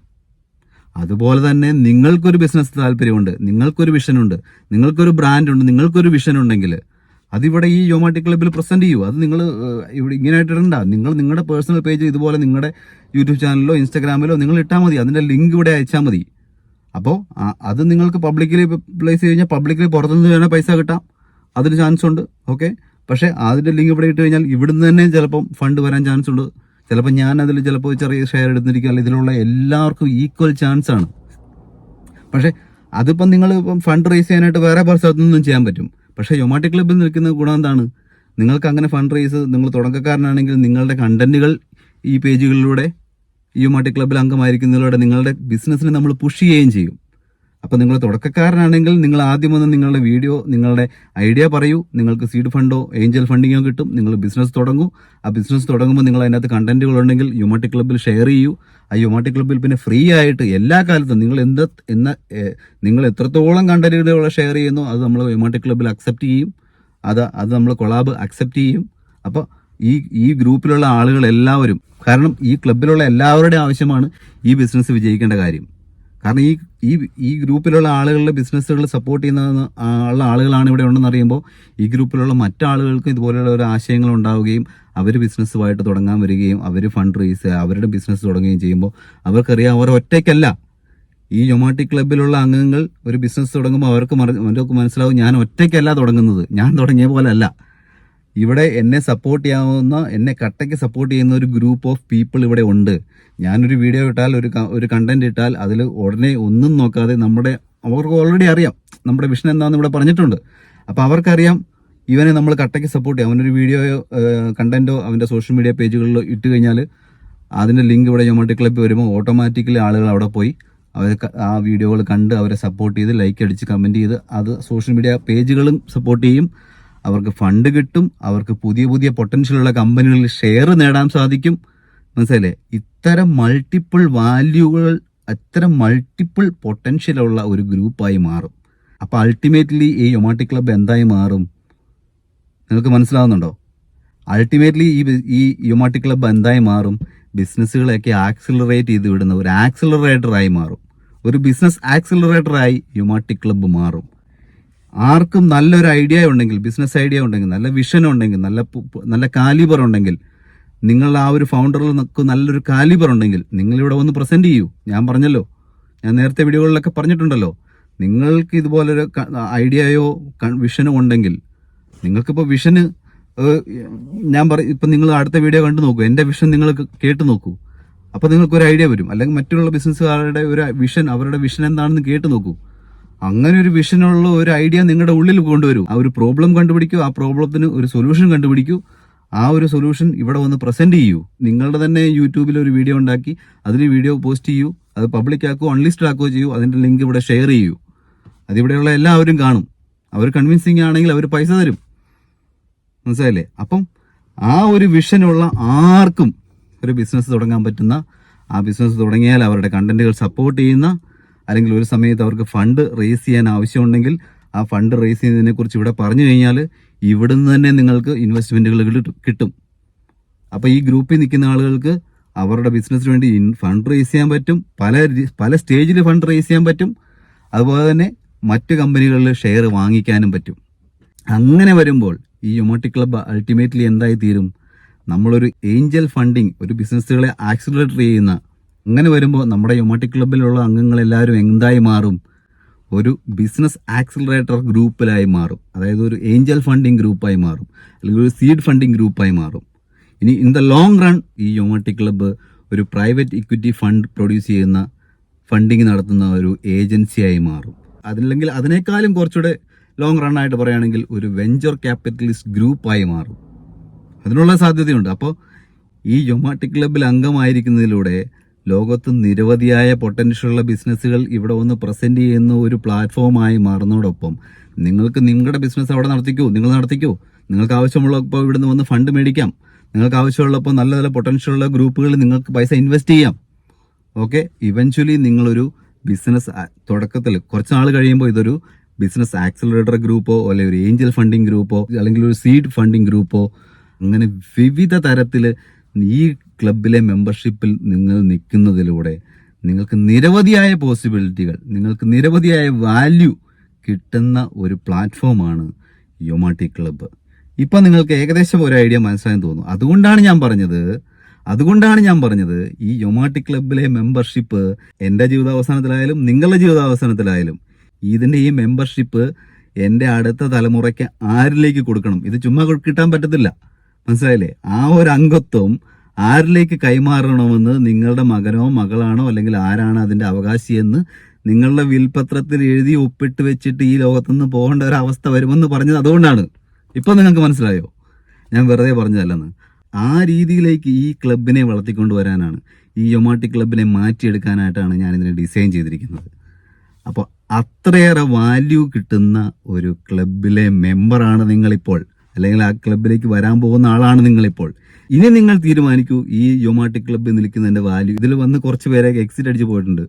അതുപോലെ തന്നെ നിങ്ങൾക്കൊരു ബിസിനസ് താല്പര്യമുണ്ട്, നിങ്ങൾക്കൊരു വിഷനുണ്ട്, നിങ്ങൾക്കൊരു ബ്രാൻഡുണ്ട്, നിങ്ങൾക്കൊരു വിഷൻ ഉണ്ടെങ്കിൽ അതിവിടെ ഈ യൊമാട്ടി ക്ലബ്ബിൽ പ്രസന്റ് ചെയ്യൂ. അത് നിങ്ങൾ ഇവിടെ ഇങ്ങനെയായിട്ട് ഇടണ്ട. നിങ്ങൾ നിങ്ങളുടെ പേഴ്സണൽ പേജ് ഇതുപോലെ നിങ്ങളുടെ യൂട്യൂബ് ചാനലിലോ ഇൻസ്റ്റാഗ്രാമിലോ നിങ്ങൾ ഇട്ടാൽ മതി. അതിൻ്റെ ലിങ്ക് ഇവിടെ അയച്ചാൽ മതി. അപ്പോൾ അത് നിങ്ങൾക്ക് പബ്ലിക്കലി പ്ലേസ് ചെയ്ത് കഴിഞ്ഞാൽ പബ്ലിക്കലി പുറത്തുനിന്ന് വേണേൽ പൈസ കിട്ടാം, അതിന് ചാൻസ് ഉണ്ട്. ഓക്കെ, പക്ഷേ അതിൻ്റെ ലിങ്ക് ഇവിടെ ഇട്ട് കഴിഞ്ഞാൽ ഇവിടുന്ന് തന്നെ ചിലപ്പം ഫണ്ട് വരാൻ ചാൻസ് ഉണ്ട്. ചിലപ്പോൾ ഞാൻ അതിൽ ചിലപ്പോൾ ചെറിയ ഷെയർ എടുത്തിരിക്കുക. ഇതിലുള്ള എല്ലാവർക്കും ഈക്വൽ ചാൻസ് ആണ്. പക്ഷേ അതിപ്പം നിങ്ങൾ ഇപ്പം ഫണ്ട് റേസ് ചെയ്യാനായിട്ട് വേറെ പല സ്ഥലത്തൊന്നും ചെയ്യാൻ പറ്റും. പക്ഷേ യൊമാട്ടി ക്ലബ്ബിൽ നിൽക്കുന്ന ഗുണം എന്താണ്? നിങ്ങൾക്ക് അങ്ങനെ ഫണ്ട് റേസ്, നിങ്ങൾ തുടക്കക്കാരനാണെങ്കിൽ നിങ്ങളുടെ കണ്ടന്റുകൾ ഈ പേജുകളിലൂടെ യൊമാട്ടി ക്ലബ്ബിൽ അംഗമായിരിക്കുന്നതിലൂടെ നിങ്ങളുടെ ബിസിനസ്സിനെ നമ്മൾ പുഷ് ചെയ്യുകയും ചെയ്യും. അപ്പോൾ നിങ്ങൾ തുടക്കക്കാരനാണെങ്കിൽ നിങ്ങൾ ആദ്യം വന്ന് നിങ്ങളുടെ വീഡിയോ, നിങ്ങളുടെ ഐഡിയ പറയൂ. നിങ്ങൾക്ക് സീഡ് ഫണ്ടോ ഏഞ്ചൽ ഫണ്ടിങ്ങോ കിട്ടും. നിങ്ങൾ ബിസിനസ് തുടങ്ങൂ. ആ ബിസിനസ് തുടങ്ങുമ്പോൾ നിങ്ങൾ അതിനകത്ത് കണ്ടന്റുകൾ ഉണ്ടെങ്കിൽ യൊമാട്ടി ക്ലബ്ബിൽ ഷെയർ ചെയ്യൂ. ആ യൊമാട്ടി ക്ലബ്ബിൽ പിന്നെ ഫ്രീ ആയിട്ട് എല്ലാ കാലത്തും നിങ്ങൾ എത്രത്തോളം കണ്ടന്റുകൾ ഷെയർ ചെയ്യുന്നോ അത് നമ്മൾ യൊമാട്ടി ക്ലബ്ബിൽ അക്സെപ്റ്റ് ചെയ്യും. അത് നമ്മൾ കൊളാബ് അക്സെപ്റ്റ് ചെയ്യും. അപ്പോൾ ഈ ഗ്രൂപ്പിലുള്ള ആളുകൾ എല്ലാവരും, കാരണം ഈ ക്ലബ്ബിലുള്ള എല്ലാവരുടെയും ആവശ്യമാണ് ഈ ബിസിനസ് വിജയിക്കേണ്ട കാര്യം. കാരണം ഈ ഗ്രൂപ്പിലുള്ള ആളുകളുടെ ബിസിനസ്സുകൾ സപ്പോർട്ട് ചെയ്യുന്ന ആളുകളാണ് ഇവിടെ ഉണ്ടെന്ന് അറിയുമ്പോൾ ഈ ഗ്രൂപ്പിലുള്ള മറ്റാളുകൾക്കും ഇതുപോലെയുള്ള ഒരു ആശയങ്ങൾ ഉണ്ടാവുകയും അവർ ബിസിനസ്സുമായിട്ട് തുടങ്ങാൻ വരികയും അവർ ഫണ്ട് റേസ് അവരുടെ ബിസിനസ് തുടങ്ങുകയും ചെയ്യുമ്പോൾ അവർക്കറിയാം അവർ ഒറ്റയ്ക്കല്ല. ഈ യൊമാട്ടി ക്ലബ്ബിലുള്ള അംഗങ്ങൾ ഒരു ബിസിനസ് തുടങ്ങുമ്പോൾ അവർക്ക് മനസ്സിലാവും, ഞാൻ ഒറ്റയ്ക്കല്ല തുടങ്ങുന്നത്, ഞാൻ തുടങ്ങിയ പോലെ അല്ല. ഇവിടെ എന്നെ സപ്പോർട്ട് ചെയ്യാവുന്ന, എന്നെ കട്ടയ്ക്ക് സപ്പോർട്ട് ചെയ്യുന്ന ഒരു ഗ്രൂപ്പ് ഓഫ് പീപ്പിൾ ഇവിടെ ഉണ്ട്. ഞാനൊരു വീഡിയോ ഇട്ടാൽ, ഒരു കണ്ടന്റ് ഇട്ടാൽ അതിൽ ഉടനെ ഒന്നും നോക്കാതെ അവർക്ക് ഓൾറെഡി അറിയാം നമ്മുടെ വിഷൻ എന്താണെന്ന് ഇവിടെ പറഞ്ഞിട്ടുണ്ട്. അപ്പോൾ അവർക്കറിയാം ഇവനെ നമ്മൾ കട്ടയ്ക്ക് സപ്പോർട്ട് ചെയ്യാം. അവനൊരു വീഡിയോയോ കണ്ടന്റോ അവൻ്റെ സോഷ്യൽ മീഡിയ പേജുകളിലോ ഇട്ട് കഴിഞ്ഞാൽ അതിൻ്റെ ലിങ്ക് ഇവിടെ യൊമാട്ടി ക്ലബ്ബിൽ വരുമ്പോൾ ഓട്ടോമാറ്റിക്കലി ആളുകൾ അവിടെ പോയി ആ വീഡിയോകൾ കണ്ട് അവരെ സപ്പോർട്ട് ചെയ്ത് ലൈക്ക് അടിച്ച് കമൻറ്റ് ചെയ്ത് അത് സോഷ്യൽ മീഡിയ പേജുകളും സപ്പോർട്ട് ചെയ്യും. അവർക്ക് ഫണ്ട് കിട്ടും. അവർക്ക് പുതിയ പുതിയ പൊട്ടൻഷ്യലുള്ള കമ്പനികളിൽ ഷെയർ നേടാൻ സാധിക്കും. മനസ്സിലല്ലേ? ഇത്തരം മൾട്ടിപ്പിൾ വാല്യൂകൾ, അത്തരം മൾട്ടിപ്പിൾ പൊട്ടൻഷ്യലുള്ള ഒരു ഗ്രൂപ്പായി മാറും. അപ്പോൾ അൾട്ടിമേറ്റ്ലി ഈ യൊമാട്ടി ക്ലബ്ബ് എന്തായി മാറും? നിങ്ങൾക്ക് മനസ്സിലാവുന്നുണ്ടോ? അൾട്ടിമേറ്റ്ലി ഈ യൊമാട്ടി ക്ലബ്ബ് എന്തായി മാറും? ബിസിനസ്സുകളെയൊക്കെ ആക്സിലറേറ്റ് ചെയ്ത് വിടുന്ന ഒരു ആക്സിലറേറ്ററായി മാറും. ഒരു ബിസിനസ് ആക്സിലറേറ്ററായി യൊമാട്ടി ക്ലബ്ബ് മാറും. ആർക്കും നല്ലൊരു ഐഡിയ ഉണ്ടെങ്കിൽ, ബിസിനസ് ഐഡിയ ഉണ്ടെങ്കിൽ, നല്ല വിഷൻ ഉണ്ടെങ്കിൽ, നല്ല കാലിബർ ഉണ്ടെങ്കിൽ, നിങ്ങൾ ആ ഒരു ഫൗണ്ടറിൽ നല്ലൊരു കാലിബർ ഉണ്ടെങ്കിൽ നിങ്ങളിവിടെ വന്ന് പ്രസന്റ് ചെയ്യൂ. ഞാൻ പറഞ്ഞല്ലോ, ഞാൻ നേരത്തെ വീഡിയോകളിലൊക്കെ പറഞ്ഞിട്ടുണ്ടല്ലോ, നിങ്ങൾക്ക് ഇതുപോലൊരു ഐഡിയയോ വിഷനോ ഉണ്ടെങ്കിൽ, നിങ്ങൾക്കിപ്പോൾ വിഷന് ഇപ്പം നിങ്ങൾ അടുത്ത വീഡിയോ കണ്ടു നോക്കൂ, എൻ്റെ വിഷൻ നിങ്ങൾ കേട്ട് നോക്കൂ. അപ്പോൾ നിങ്ങൾക്കൊരു ഐഡിയ വരും. അല്ലെങ്കിൽ മറ്റുള്ള ബിസിനസ്സുകാരുടെ ഒരു വിഷൻ, അവരുടെ വിഷൻ എന്താണെന്ന് കേട്ട് നോക്കൂ. അങ്ങനെ ഒരു വിഷനുള്ള ഒരു ഐഡിയ നിങ്ങളുടെ ഉള്ളിൽ കൊണ്ടുവരൂ. ആ ഒരു പ്രോബ്ലം കണ്ടുപിടിക്കൂ, ആ പ്രോബ്ലത്തിന് ഒരു സൊല്യൂഷൻ കണ്ടുപിടിക്കൂ. ആ ഒരു സൊല്യൂഷൻ ഇവിടെ വന്ന് പ്രസന്റ് ചെയ്യൂ. നിങ്ങളുടെ തന്നെ യൂട്യൂബിൽ ഒരു വീഡിയോ ഉണ്ടാക്കി അതിൽ വീഡിയോ പോസ്റ്റ് ചെയ്യൂ. അത് പബ്ലിക് ആക്കുകയോ അൺലിസ്റ്റഡ് ആക്കുകയോ ചെയ്യൂ. അതിൻ്റെ ലിങ്ക് ഇവിടെ ഷെയർ ചെയ്യൂ. അതിവിടെയുള്ള എല്ലാവരും കാണും. അവർ കൺവിൻസിങ് ആണെങ്കിൽ അവർ പൈസ തരും. മനസ്സിലായില്ലേ? അപ്പം ആ ഒരു വിഷനുള്ള ആർക്കും ഒരു ബിസിനസ് തുടങ്ങാൻ പറ്റുന്ന, ആ ബിസിനസ് തുടങ്ങിയാൽ അവരുടെ കണ്ടന്റുകൾ സപ്പോർട്ട് ചെയ്യുന്ന, അല്ലെങ്കിൽ ഒരു സമയത്ത് അവർക്ക് ഫണ്ട് റേസ് ചെയ്യാൻ ആവശ്യമുണ്ടെങ്കിൽ ആ ഫണ്ട് റേസ് ചെയ്യുന്നതിനെ കുറിച്ച് ഇവിടെ പറഞ്ഞു കഴിഞ്ഞാൽ ഇവിടുന്ന് തന്നെ നിങ്ങൾക്ക് ഇൻവെസ്റ്റ്മെൻറ്റുകൾ കിട്ടും. അപ്പോൾ ഈ ഗ്രൂപ്പിൽ നിൽക്കുന്ന ആളുകൾക്ക് അവരുടെ ബിസിനസ്സിന് വേണ്ടി ഫണ്ട് റേസ് ചെയ്യാൻ പറ്റും. പല സ്റ്റേജിൽ ഫണ്ട് റേസ് ചെയ്യാൻ പറ്റും. അതുപോലെ തന്നെ മറ്റു കമ്പനികളിൽ ഷെയർ വാങ്ങിക്കാനും പറ്റും. അങ്ങനെ വരുമ്പോൾ ഈ യൊമാട്ടി ക്ലബ്ബ് അൾട്ടിമേറ്റ്ലി എന്തായി തീരും? നമ്മളൊരു ഏഞ്ചൽ ഫണ്ടിങ്, ഒരു ബിസിനസ്സുകളെ ആക്സിലറേറ്റ് ചെയ്യുന്ന, അങ്ങനെ വരുമ്പോൾ നമ്മുടെ യൊമാട്ടി ക്ലബ്ബിലുള്ള അംഗങ്ങളെല്ലാവരും എന്തായി മാറും? ഒരു ബിസിനസ് ആക്സിലറേറ്റർ ഗ്രൂപ്പിലായി മാറും. അതായത് ഒരു ഏഞ്ചൽ ഫണ്ടിങ് ഗ്രൂപ്പായി മാറും, അല്ലെങ്കിൽ ഒരു സീഡ് ഫണ്ടിങ് ഗ്രൂപ്പായി മാറും. ഇനി ഇൻ ദ ലോങ് റൺ ഈ യോമാട്ടി ക്ലബ്ബ് ഒരു പ്രൈവറ്റ് ഇക്വിറ്റി ഫണ്ട് പ്രൊഡ്യൂസ് ചെയ്യുന്ന ഫണ്ടിങ് നടത്തുന്ന ഒരു ഏജൻസിയായി മാറും. അതല്ലെങ്കിൽ അതിനേക്കാളും കുറച്ചുകൂടെ ലോങ് റൺ ആയിട്ട് പറയുകയാണെങ്കിൽ ഒരു വെഞ്ചർ ക്യാപിറ്റലിസ്റ്റ് ഗ്രൂപ്പായി മാറും. അതിനുള്ള സാധ്യതയുണ്ട്. അപ്പോൾ ഈ യോമാട്ടി ക്ലബ്ബിൽ അംഗമായിരിക്കുന്നതിലൂടെ ലോകത്ത് നിരവധിയായ പൊട്ടൻഷ്യലുള്ള ബിസിനസ്സുകൾ ഇവിടെ വന്ന് പ്രസന്റ് ചെയ്യുന്ന ഒരു പ്ലാറ്റ്ഫോമായി മാറുന്നതോടൊപ്പം നിങ്ങൾക്ക് നിങ്ങളുടെ ബിസിനസ് അവിടെ നിങ്ങൾ നടത്തിക്കൂ. നിങ്ങൾക്ക് ആവശ്യമുള്ളപ്പോൾ ഇവിടുന്ന് വന്ന് ഫണ്ട് മേടിക്കാം. നിങ്ങൾക്ക് ആവശ്യമുള്ളപ്പോൾ നല്ല നല്ല പൊട്ടൻഷ്യലുള്ള ഗ്രൂപ്പുകളിൽ നിങ്ങൾക്ക് പൈസ ഇൻവെസ്റ്റ് ചെയ്യാം. ഓക്കെ, ഇവൻച്വലി നിങ്ങളൊരു ബിസിനസ് തുടക്കത്തിൽ കുറച്ച് നാൾ കഴിയുമ്പോൾ ഇതൊരു ബിസിനസ് ആക്സിലറേറ്റർ ഗ്രൂപ്പോ അല്ലെങ്കിൽ ഒരു ഏഞ്ചൽ ഫണ്ടിങ് ഗ്രൂപ്പോ അല്ലെങ്കിൽ ഒരു സീഡ് ഫണ്ടിങ് ഗ്രൂപ്പോ അങ്ങനെ വിവിധ തരത്തിൽ ഈ ക്ലബിലെ മെമ്പർഷിപ്പിൽ നിങ്ങൾ നിൽക്കുന്നതിലൂടെ നിങ്ങൾക്ക് നിരവധിയായ പോസിബിലിറ്റികൾ, നിങ്ങൾക്ക് നിരവധിയായ വാല്യൂ കിട്ടുന്ന ഒരു പ്ലാറ്റ്ഫോമാണ് യോമാട്ടി ക്ലബ്ബ്. ഇപ്പം നിങ്ങൾക്ക് ഏകദേശം ഒരു ഐഡിയ മനസ്സിലായെന്ന് തോന്നുന്നു. അതുകൊണ്ടാണ് ഞാൻ പറഞ്ഞത് ഈ യോമാട്ടി ക്ലബിലെ മെമ്പർഷിപ്പ് എൻ്റെ ജീവിതാവസാനത്തിലായാലും നിങ്ങളുടെ ജീവിതാവസാനത്തിലായാലും ഇതിൻ്റെ ഈ മെമ്പർഷിപ്പ് എൻ്റെ അടുത്ത തലമുറയ്ക്ക് ആരിലേക്ക് കൊടുക്കണം. ഇത് ചുമ്മാ കിട്ടാൻ പറ്റത്തില്ല, മനസ്സിലായില്ലേ? ആ ഒരു അംഗത്വം ആരിലേക്ക് കൈമാറണമെന്ന് നിങ്ങളുടെ മകനോ മകളാണോ അല്ലെങ്കിൽ ആരാണ് അതിൻ്റെ അവകാശിയെന്ന് നിങ്ങളുടെ വിൽപത്രത്തിൽ എഴുതി ഒപ്പിട്ട് വെച്ചിട്ട് ഈ ലോകത്തുനിന്ന് പോകേണ്ട ഒരു അവസ്ഥ വരുമെന്ന് പറഞ്ഞത് അതുകൊണ്ടാണ്. ഇപ്പം നിങ്ങൾക്ക് മനസ്സിലായോ? ഞാൻ വെറുതെ പറഞ്ഞതല്ലെന്ന്. ആ രീതിയിലേക്ക് ഈ ക്ലബിനെ വളർത്തിക്കൊണ്ടുവരാനാണ്, ഈ യോമാട്ടി ക്ലബിനെ മാറ്റിയെടുക്കാനായിട്ടാണ് ഞാൻ ഇതിനെ ഡിസൈൻ ചെയ്തിരിക്കുന്നത്. അപ്പോൾ അത്രയേറെ വാല്യൂ കിട്ടുന്ന ഒരു ക്ലബിലെ മെമ്പറാണ് നിങ്ങളിപ്പോൾ, അല്ലെങ്കിൽ ആ ക്ലബിലേക്ക് വരാൻ പോകുന്ന ആളാണ് നിങ്ങളിപ്പോൾ. ഇനി നിങ്ങൾ തീരുമാനിക്കൂ, ഈ യോമാട്ടി ക്ലബ്ബിൽ നിൽക്കുന്നതിൻ്റെ വാല്യൂ. ഇതിൽ വന്ന് കുറച്ച് പേരൊക്കെ എക്സിറ്റ് അടിച്ച് പോയിട്ടുണ്ട്.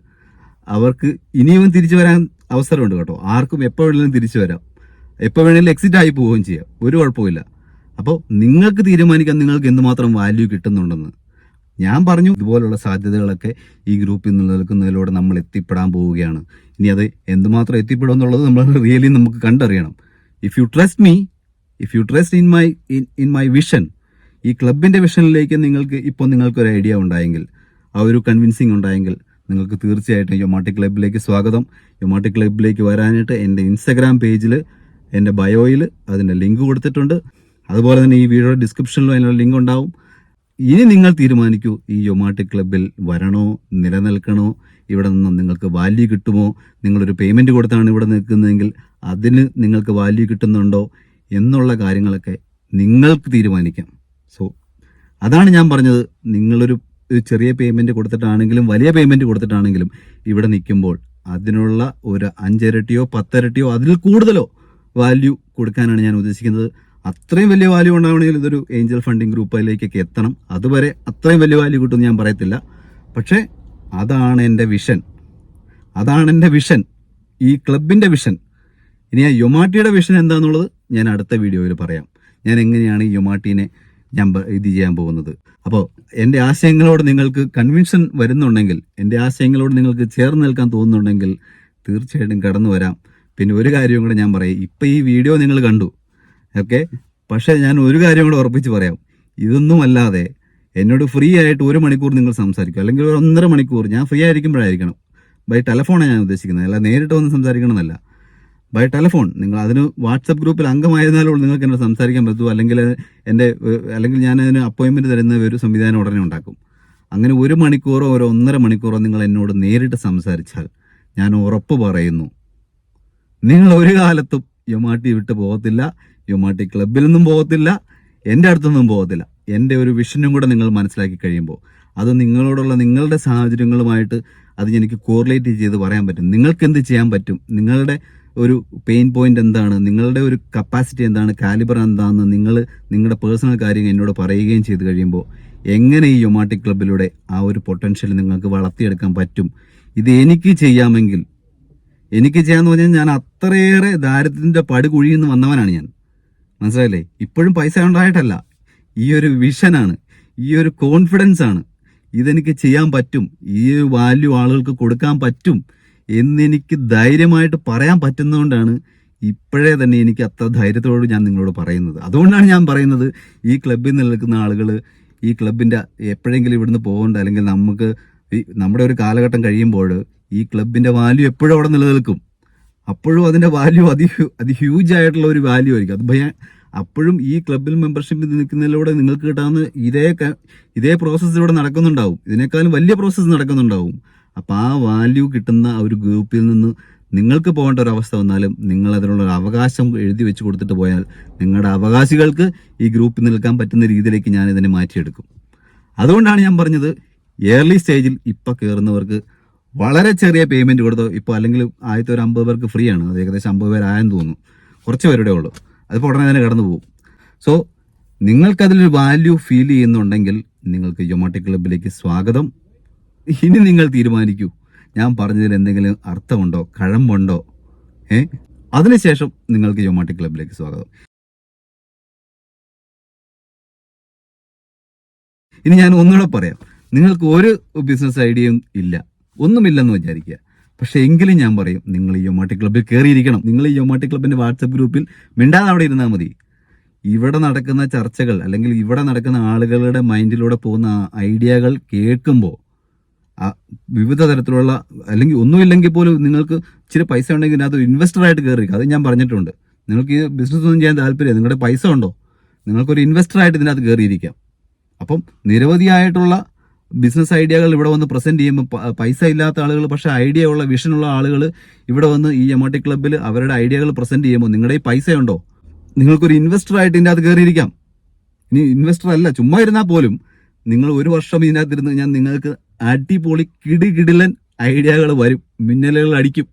അവർക്ക് ഇനിയും തിരിച്ചു വരാൻ അവസരമുണ്ട് കേട്ടോ. ആർക്കും എപ്പോൾ വേണമെങ്കിലും തിരിച്ചു വരാം, എപ്പോൾ വേണമെങ്കിലും എക്സിറ്റ് ആയി പോവുകയും ചെയ്യാം, ഒരു കുഴപ്പമില്ല. അപ്പോൾ നിങ്ങൾക്ക് തീരുമാനിക്കാൻ നിങ്ങൾക്ക് എന്തുമാത്രം വാല്യൂ കിട്ടുന്നുണ്ടെന്ന്. ഞാൻ പറഞ്ഞു, ഇതുപോലുള്ള സാധ്യതകളൊക്കെ ഈ ഗ്രൂപ്പിൽ നിലനിൽക്കുന്നതിലൂടെ നമ്മൾ എത്തിപ്പെടാൻ പോവുകയാണ്. ഇനി അത് എന്തുമാത്രം എത്തിപ്പെടും എന്നുള്ളത് നമ്മൾ റിയലി നമുക്ക് കണ്ടറിയണം. If you trust me, if you trust in my vision, ഈ ക്ലബിൻ്റെ വിഷനിലേക്ക് നിങ്ങൾക്കൊരു ഐഡിയ ഉണ്ടായെങ്കിൽ, ആ ഒരു കൺവിൻസിങ് ഉണ്ടായെങ്കിൽ, നിങ്ങൾക്ക് തീർച്ചയായിട്ടും യോമാട്ടി ക്ലബിലേക്ക് സ്വാഗതം. യോമാട്ടി ക്ലബിലേക്ക് വരാനായിട്ട് എൻ്റെ ഇൻസ്റ്റഗ്രാം പേജിൽ, എൻ്റെ ബയോയിൽ അതിൻ്റെ ലിങ്ക് കൊടുത്തിട്ടുണ്ട്. അതുപോലെ തന്നെ ഈ വീഡിയോയുടെ ഡിസ്ക്രിപ്ഷനിലും അതിനുള്ള ലിങ്ക് ഉണ്ടാവും. ഇനി നിങ്ങൾ തീരുമാനിക്കൂ, ഈ യോമാട്ടി ക്ലബിൽ വരണോ, നിലനിൽക്കണോ, ഇവിടെ നിന്ന് നിങ്ങൾക്ക് വാല്യൂ കിട്ടുമോ, നിങ്ങളൊരു പേയ്മെൻറ്റ് കൊടുത്താണ് ഇവിടെ നിൽക്കുന്നതെങ്കിൽ അതിന് നിങ്ങൾക്ക് വാല്യൂ കിട്ടുന്നുണ്ടോ എന്നുള്ള കാര്യങ്ങളൊക്കെ നിങ്ങൾക്ക് തീരുമാനിക്കാം. സോ അതാണ് ഞാൻ പറഞ്ഞത്. നിങ്ങളൊരു ചെറിയ പേയ്മെൻറ്റ് കൊടുത്തിട്ടാണെങ്കിലും വലിയ പേയ്മെൻറ്റ് കൊടുത്തിട്ടാണെങ്കിലും ഇവിടെ നിൽക്കുമ്പോൾ അതിനുള്ള ഒരു 5 ഇരട്ടിയോ 10 ഇരട്ടിയോ അതിൽ കൂടുതലോ വാല്യൂ കൊടുക്കാനാണ് ഞാൻ ഉദ്ദേശിക്കുന്നത്. അത്രയും വലിയ വാല്യൂ ഉണ്ടാവണമെങ്കിൽ ഇതൊരു ഏഞ്ചൽ ഫണ്ടിങ് ഗ്രൂപ്പിലേക്കൊക്കെ എത്തണം. അതുവരെ അത്രയും വലിയ വാല്യൂ കിട്ടുമെന്ന് ഞാൻ പറയത്തില്ല. പക്ഷേ അതാണ് എൻ്റെ വിഷൻ, ഈ ക്ലബിൻ്റെ വിഷൻ. ഇനി ആ യോമാട്ടിയുടെ വിഷൻ എന്താണെന്നുള്ളത് ഞാൻ അടുത്ത വീഡിയോയിൽ പറയാം. ഞാൻ എങ്ങനെയാണ് ഈ യോമാട്ടീനെ ഞാൻ ഇത് ചെയ്യാൻ പോകുന്നത്. അപ്പോൾ എൻ്റെ ആശയങ്ങളോട് നിങ്ങൾക്ക് കൺവിൻഷൻ വരുന്നുണ്ടെങ്കിൽ, എൻ്റെ ആശയങ്ങളോട് നിങ്ങൾക്ക് ചേർന്ന് നിൽക്കാൻ തോന്നുന്നുണ്ടെങ്കിൽ തീർച്ചയായിട്ടും കടന്നു വരാം. പിന്നെ ഒരു കാര്യവും കൂടെ ഞാൻ പറയാം. ഇപ്പം ഈ വീഡിയോ നിങ്ങൾ കണ്ടു, ഓക്കെ, പക്ഷേ ഞാൻ ഒരു കാര്യം കൂടെ ഉറപ്പിച്ച് പറയാം. ഇതൊന്നും അല്ലാതെ എന്നോട് ഫ്രീ ആയിട്ട് 1 മണിക്കൂർ നിങ്ങൾ സംസാരിക്കും, അല്ലെങ്കിൽ ഒരു 1.5 മണിക്കൂർ ഞാൻ ഫ്രീ ആയിരിക്കുമ്പോഴായിരിക്കണം. ബൈ ടെലഫോണാണ് ഞാൻ ഉദ്ദേശിക്കുന്നത്, അല്ല നേരിട്ട് വന്ന് സംസാരിക്കണമെന്നല്ല. ബൈ ടെലഫോൺ നിങ്ങൾ അതിന് വാട്സപ്പ് ഗ്രൂപ്പിൽ അംഗമായതിനാലുള്ള നിങ്ങൾക്ക് എന്നോട് സംസാരിക്കാൻ പറ്റുമോ, അല്ലെങ്കിൽ ഞാൻ അതിന് അപ്പോയിൻമെൻറ്റ് തരുന്ന ഒരു സംവിധാനം ഉടനെ ഉണ്ടാക്കും. അങ്ങനെ 1 മണിക്കൂറോ ഒരു 1.5 മണിക്കൂറോ നിങ്ങൾ എന്നോട് നേരിട്ട് സംസാരിച്ചാൽ ഞാൻ ഉറപ്പ് പറയുന്നു, നിങ്ങൾ ഒരു കാലത്തും യോമാട്ടി വിട്ട് പോകത്തില്ല, യോമാട്ടി ക്ലബിൽ നിന്നും പോകത്തില്ല, എൻ്റെ അടുത്തൊന്നും പോകത്തില്ല. എൻ്റെ ഒരു വിഷനും കൂടെ നിങ്ങൾ മനസ്സിലാക്കി കഴിയുമ്പോൾ അത് നിങ്ങളോടുള്ള നിങ്ങളുടെ സാഹചര്യങ്ങളുമായിട്ട് അത് എനിക്ക് കോറിലേറ്റ് ചെയ്ത് പറയാൻ പറ്റും. നിങ്ങൾക്ക് എന്ത് ചെയ്യാൻ പറ്റും, നിങ്ങളുടെ ഒരു പെയിൻ പോയിന്റ് എന്താണ്, നിങ്ങളുടെ ഒരു കപ്പാസിറ്റി എന്താണ്, കാലിബർ എന്താണെന്ന് നിങ്ങളുടെ പേഴ്സണൽ കാര്യങ്ങൾ എന്നോട് പറയുകയും ചെയ്ത് കഴിയുമ്പോൾ എങ്ങനെ ഈ യോമാട്ടി ക്ലബിലൂടെ ആ ഒരു പൊട്ടൻഷ്യൽ നിങ്ങൾക്ക് വളർത്തിയെടുക്കാൻ പറ്റും. ഇത് എനിക്ക് ചെയ്യാമെങ്കിൽ, എനിക്ക് ചെയ്യാമെന്ന് പറഞ്ഞാൽ ഞാൻ അത്രയേറെ ദാരിദ്ര്യത്തിൻ്റെ പടുകുഴിയിൽ നിന്ന് വന്നവനാണ് ഞാൻ, മനസ്സിലായില്ലേ? ഇപ്പോഴും പൈസ ഉണ്ടായിട്ടല്ല, ഈ ഒരു വിഷനാണ്, ഈ ഒരു കോൺഫിഡൻസ് ആണ്. ഇതെനിക്ക് ചെയ്യാൻ പറ്റും, ഈ ഒരു വാല്യൂ ആളുകൾക്ക് കൊടുക്കാൻ പറ്റും എന്നെനിക്ക് ധൈര്യമായിട്ട് പറയാൻ പറ്റുന്നതുകൊണ്ടാണ് ഇപ്പോഴേ തന്നെ എനിക്ക് അത്ര ധൈര്യത്തോട് ഞാൻ നിങ്ങളോട് പറയുന്നത്. അതുകൊണ്ടാണ് ഞാൻ പറയുന്നത്, ഈ ക്ലബിൽ നിൽക്കുന്ന ആളുകൾ ഈ ക്ലബിൻ്റെ എപ്പോഴെങ്കിലും ഇവിടുന്ന് പോകേണ്ട, അല്ലെങ്കിൽ നമ്മുടെ ഒരു കാലഘട്ടം കഴിയുമ്പോൾ ഈ ക്ലബിൻ്റെ വാല്യൂ എപ്പോഴും അവിടെ നിലനിൽക്കും. അപ്പോഴും അതിന്റെ വാല്യൂ ഹ്യൂജ് ആയിട്ടുള്ള ഒരു വാല്യൂ ആയിരിക്കും. അത് അപ്പോഴും ഈ ക്ലബിൽ മെമ്പർഷിപ്പ് നിൽക്കുന്നതിലൂടെ നിങ്ങൾക്ക് കിട്ടാവുന്ന ഇതേ പ്രോസസ്സിലൂടെ നടക്കുന്നുണ്ടാവും, ഇതിനേക്കാളും വലിയ പ്രോസസ്സ് നടക്കുന്നുണ്ടാവും. അപ്പം ആ വാല്യൂ കിട്ടുന്ന ആ ഒരു ഗ്രൂപ്പിൽ നിന്ന് നിങ്ങൾക്ക് പോകേണ്ട ഒരു അവസ്ഥ വന്നാലും നിങ്ങൾ അതിനുള്ള ഒരു അവകാശം എഴുതി വെച്ച് കൊടുത്തിട്ട് പോയാൽ നിങ്ങളുടെ അവകാശികൾക്ക് ഈ ഗ്രൂപ്പിൽ നിൽക്കാൻ പറ്റുന്ന രീതിയിലേക്ക് ഞാൻ ഇതിനെ മാറ്റിയെടുക്കും. അതുകൊണ്ടാണ് ഞാൻ പറഞ്ഞത്, ഏർലി സ്റ്റേജിൽ ഇപ്പം കയറുന്നവർക്ക് വളരെ ചെറിയ പേയ്മെൻറ്റ് കൊടുത്തോ. ഇപ്പോൾ അല്ലെങ്കിൽ ആദ്യത്തെ ഒരു 50 പേർക്ക് ഫ്രീ ആണ്, അത് ഏകദേശം 50 പേരായെന്ന് തോന്നുന്നു, കുറച്ച് പേരുടെ ഉള്ളൂ, അതിപ്പോൾ ഉടനെ തന്നെ കടന്നു പോകും. സോ നിങ്ങൾക്കതിലൊരു വാല്യൂ ഫീൽ ചെയ്യുന്നുണ്ടെങ്കിൽ നിങ്ങൾക്ക് യൊമാട്ടി ക്ലബിലേക്ക് സ്വാഗതം. ഇനി നിങ്ങൾ തീരുമാനിക്കൂ, ഞാൻ പറഞ്ഞതിൽ എന്തെങ്കിലും അർത്ഥമുണ്ടോ, കഴമ്പുണ്ടോ, അതിനുശേഷം നിങ്ങൾക്ക് യൊമാട്ടി ക്ലബിലേക്ക് സ്വാഗതം. ഇനി ഞാൻ ഒന്നുകൂടെ പറയാം, നിങ്ങൾക്ക് ഒരു ബിസിനസ് ഐഡിയയും ഇല്ല, ഒന്നുമില്ലെന്ന് വിചാരിക്കുക. പക്ഷെ എങ്കിലും ഞാൻ പറയും, നിങ്ങൾ ഈ യൊമാട്ടി ക്ലബിൽ കയറിയിരിക്കണം. നിങ്ങൾ ഈ യൊമാട്ടി ക്ലബിന്റെ വാട്സപ്പ് ഗ്രൂപ്പിൽ മിണ്ടാതെ അവിടെ ഇരുന്നാൽ മതി. ഇവിടെ നടക്കുന്ന ചർച്ചകൾ അല്ലെങ്കിൽ ഇവിടെ നടക്കുന്ന ആളുകളുടെ മൈൻഡിലൂടെ പോകുന്ന ഐഡിയകൾ കേൾക്കുമ്പോൾ വിവിധ തരത്തിലുള്ള, അല്ലെങ്കിൽ ഒന്നുമില്ലെങ്കിൽ പോലും നിങ്ങൾക്ക് ഇച്ചിരി പൈസ ഉണ്ടെങ്കിൽ അത് ഇൻവെസ്റ്ററായിട്ട് കയറിയിരിക്കും. അത് ഞാൻ പറഞ്ഞിട്ടുണ്ട്. നിങ്ങൾക്ക് ഈ ബിസിനസ് ഒന്നും ചെയ്യാൻ താല്പര്യം, നിങ്ങളുടെ പൈസ ഉണ്ടോ, നിങ്ങൾക്കൊരു ഇൻവെസ്റ്ററായിട്ട് ഇതിനകത്ത് കയറിയിരിക്കാം. അപ്പം നിരവധിയായിട്ടുള്ള ബിസിനസ് ഐഡിയകൾ ഇവിടെ വന്ന് പ്രസന്റ് ചെയ്യുമ്പോൾ പൈസ ഇല്ലാത്ത ആളുകൾ, പക്ഷേ ഐഡിയ ഉള്ള വിഷനുള്ള ആളുകൾ ഇവിടെ വന്ന് ഈ യൊമാട്ടി ക്ലബിൽ അവരുടെ ഐഡിയകൾ പ്രസന്റ് ചെയ്യുമ്പോൾ നിങ്ങളുടെ ഈ പൈസ ഉണ്ടോ, നിങ്ങൾക്കൊരു ഇൻവെസ്റ്ററായിട്ട് ഇതിൻ്റെ അകത്ത് കയറിയിരിക്കാം. ഇനി ഇൻവെസ്റ്റർ അല്ല, ചുമ്മാ ഇരുന്നാൽ പോലും നിങ്ങൾ ഒരു വർഷം ഇതിനകത്തിരുന്ന് ഞാൻ നിങ്ങൾക്ക് അടിപൊളി കിടിലൻ ഐഡിയകൾ വരും, മിന്നലുകൾ അടിക്കും.